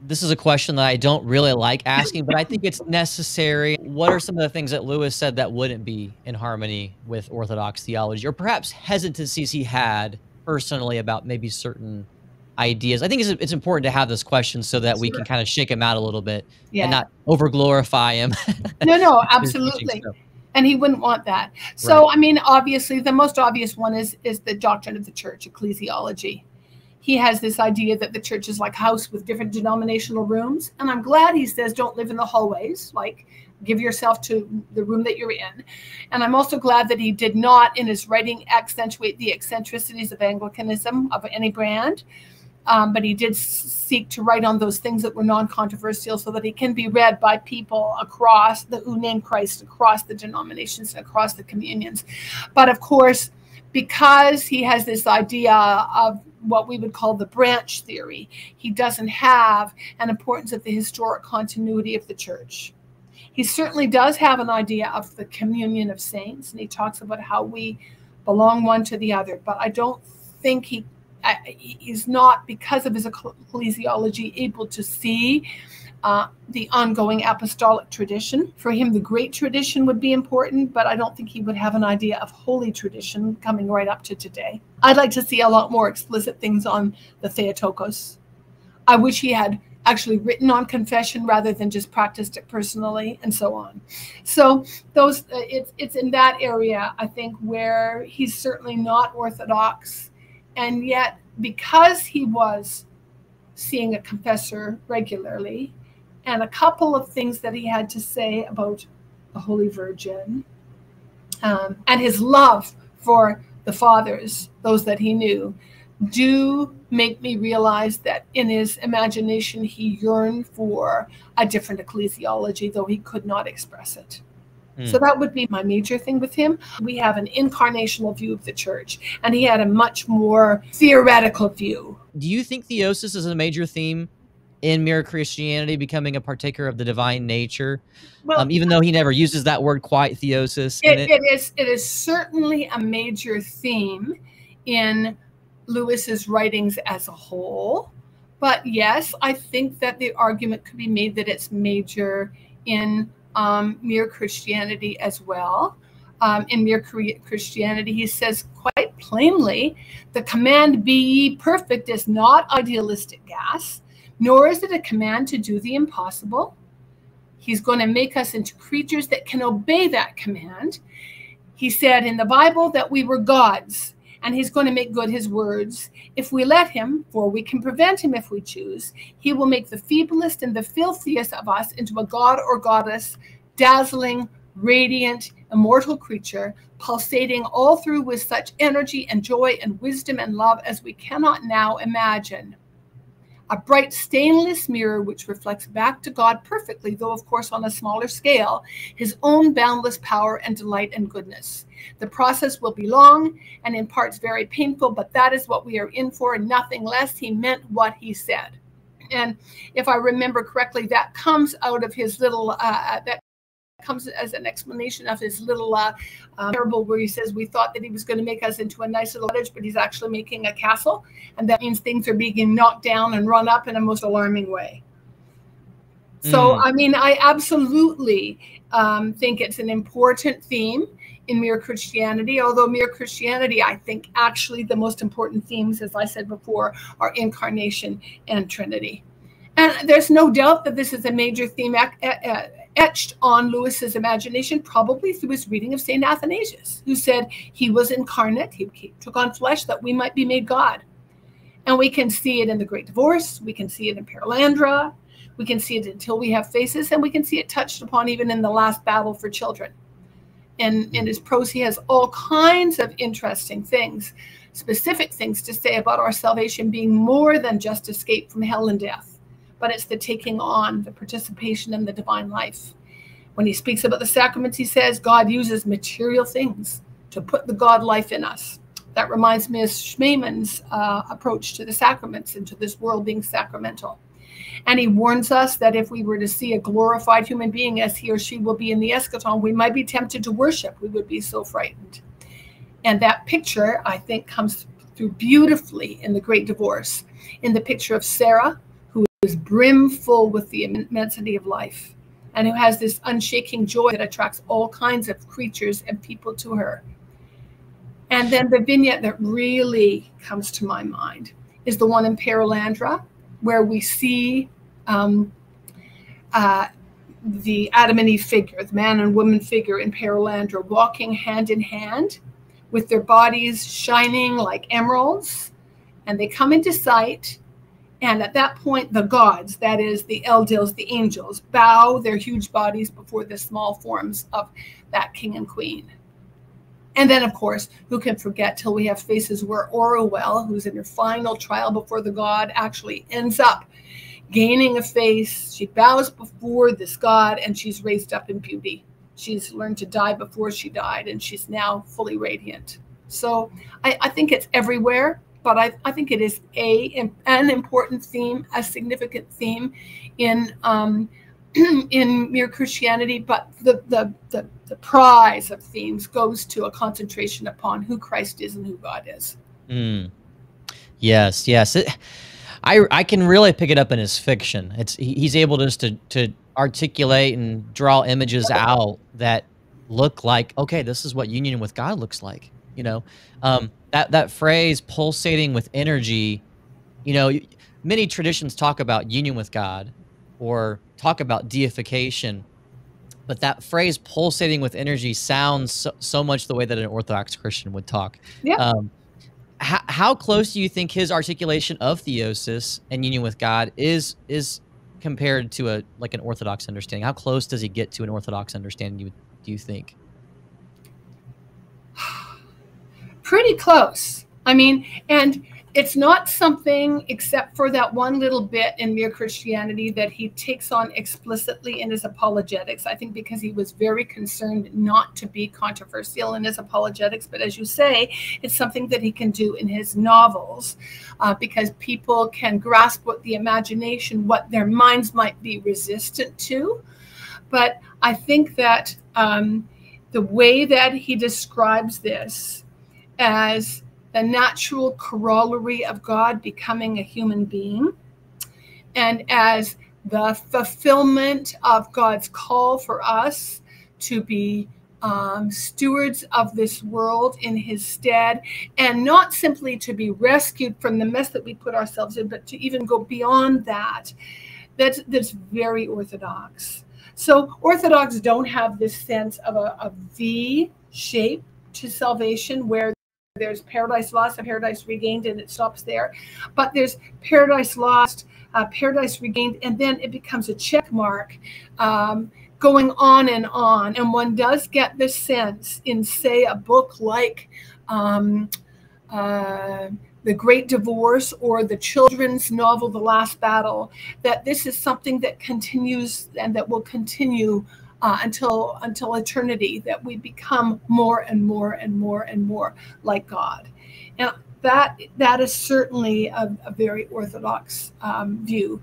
This is a question that I don't really like asking, but I think it's necessary. What are some of the things that Lewis said that wouldn't be in harmony with Orthodox theology, or perhaps hesitancies he had personally about maybe certain ideas? I think it's important to have this question so that we can Sure. kind of shake him out a little bit and Yeah. not over glorify him. No, His teaching, absolutely. so, And he wouldn't want that. right. So, I mean, obviously, the most obvious one is the doctrine of the church, ecclesiology. He has this idea that the church is like a house with different denominational rooms. And I'm glad he says don't live in the hallways, like give yourself to the room that you're in. And I'm also glad that he did not, in his writing, accentuate the eccentricities of Anglicanism of any brand. But he did seek to write on those things that were non-controversial so that he can be read by people across who name Christ, across the denominations, and across the communions. But of course, because he has this idea of what we would call the branch theory, he doesn't have an importance of the historic continuity of the church. He certainly does have an idea of the communion of saints, and he talks about how we belong one to the other. But I don't think he's not, because of his ecclesiology, able to see the ongoing apostolic tradition. For him, the great tradition would be important, but I don't think he would have an idea of holy tradition coming right up to today. I'd like to see a lot more explicit things on the Theotokos. I wish he had actually written on confession rather than just practiced it personally, and so on. So those, it's in that area, I think, where he's certainly not Orthodox. And yet, because he was seeing a confessor regularly, and a couple of things that he had to say about the Holy Virgin, and his love for the fathers, those that he knew, do make me realize that in his imagination he yearned for a different ecclesiology, though he could not express it. So that would be my major thing with him. We have an incarnational view of the church, and he had a much more theoretical view. Do you think theosis is a major theme in Mere Christianity, becoming a partaker of the divine nature? Well, even though he never uses that word quite, theosis. It is certainly a major theme in Lewis's writings as a whole. But yes, I think that the argument could be made that it's major in Mere Christianity as well. In Mere Christianity, he says quite plainly, the command be ye perfect is not idealistic gas, nor is it a command to do the impossible. He's going to make us into creatures that can obey that command. He said in the Bible that we were gods, and he's going to make good his words. If we let him, for we can prevent him if we choose, he will make the feeblest and the filthiest of us into a god or goddess, dazzling, radiant, immortal creature, pulsating all through with such energy and joy and wisdom and love as we cannot now imagine. A bright stainless mirror which reflects back to God perfectly, though of course on a smaller scale, his own boundless power and delight and goodness. The process will be long and in parts very painful, but that is what we are in for, and nothing less. He meant what he said. And if I remember correctly, that comes out of his little, that comes as an explanation of his little parable where he says we thought that he was going to make us into a nice little cottage, but he's actually making a castle, and that means things are being knocked down and run up in a most alarming way. So I mean, I absolutely think it's an important theme in Mere Christianity, although Mere Christianity, I think actually the most important themes, as I said before, are incarnation and Trinity. And there's no doubt that this is a major theme etched on Lewis's imagination, probably through his reading of St. Athanasius, who said he was incarnate, he took on flesh that we might be made God. And we can see it in the Great Divorce, we can see it in Perelandra, we can see it Until We Have Faces, and we can see it touched upon even in the Last Battle for Children. And in his prose, he has all kinds of interesting things, specific things to say about our salvation being more than just escape from hell and death, but it's the taking on, the participation in the divine life. When he speaks about the sacraments, he says God uses material things to put the God life in us. That reminds me of Schmemann's approach to the sacraments and to this world being sacramental. And he warns us that if we were to see a glorified human being as he or she will be in the eschaton, we might be tempted to worship. We would be so frightened. And that picture, I think, comes through beautifully in the Great Divorce, in the picture of Sarah, is brimful with the immensity of life, and who has this unshaking joy that attracts all kinds of creatures and people to her. And then the vignette that really comes to my mind is the one in Perelandra, where we see the Adam and Eve figure, the man and woman figure in Perelandra, walking hand in hand with their bodies shining like emeralds. And they come into sight. And at that point, the gods, that is the Eldils, the angels, bow their huge bodies before the small forms of that king and queen. And then, of course, who can forget till we have faces where Oruel, who's in her final trial before the god, actually ends up gaining a face. She bows before this god, and she's raised up in beauty. She's learned to die before she died, and she's now fully radiant. So I think it's everywhere, but I think it is an important theme, a significant theme in Mere Christianity. But the prize of themes goes to a concentration upon who Christ is and who God is. Yes, yes. I can really pick it up in his fiction. He's able just to articulate and draw images out that look like, okay, this is what union with God looks like. You know, that phrase pulsating with energy, you know, many traditions talk about union with God or talk about deification, but that phrase pulsating with energy sounds so much the way that an Orthodox Christian would talk. Yeah. How close do you think his articulation of theosis and union with God is compared to an Orthodox understanding? How close does he get to an Orthodox understanding, do you think? Pretty close. I mean, and it's not something, except for that one little bit in Mere Christianity, that he takes on explicitly in his apologetics. I think because he was very concerned not to be controversial in his apologetics. But as you say, it's something that he can do in his novels, because people can grasp what the imagination, what their minds might be resistant to. But I think that the way that he describes this as the natural corollary of God becoming a human being, and as the fulfillment of God's call for us to be stewards of this world in his stead, and not simply to be rescued from the mess that we put ourselves in, but to even go beyond that. That's very Orthodox. So Orthodox don't have this sense of a V shape to salvation, where there's paradise lost and paradise regained, and it stops there. But there's paradise lost, paradise regained, and then it becomes a check mark, going on. And one does get the sense in, say, a book like The Great Divorce or the children's novel The Last Battle, that this is something that continues and that will continue until eternity, that we become more and more and more and more like God. And that is certainly a very Orthodox view.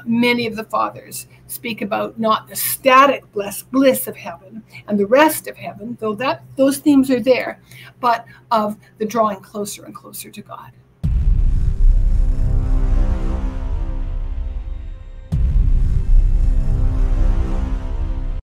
Many of the fathers speak about not the static bliss of heaven and the rest of heaven, though those themes are there, but of the drawing closer and closer to God.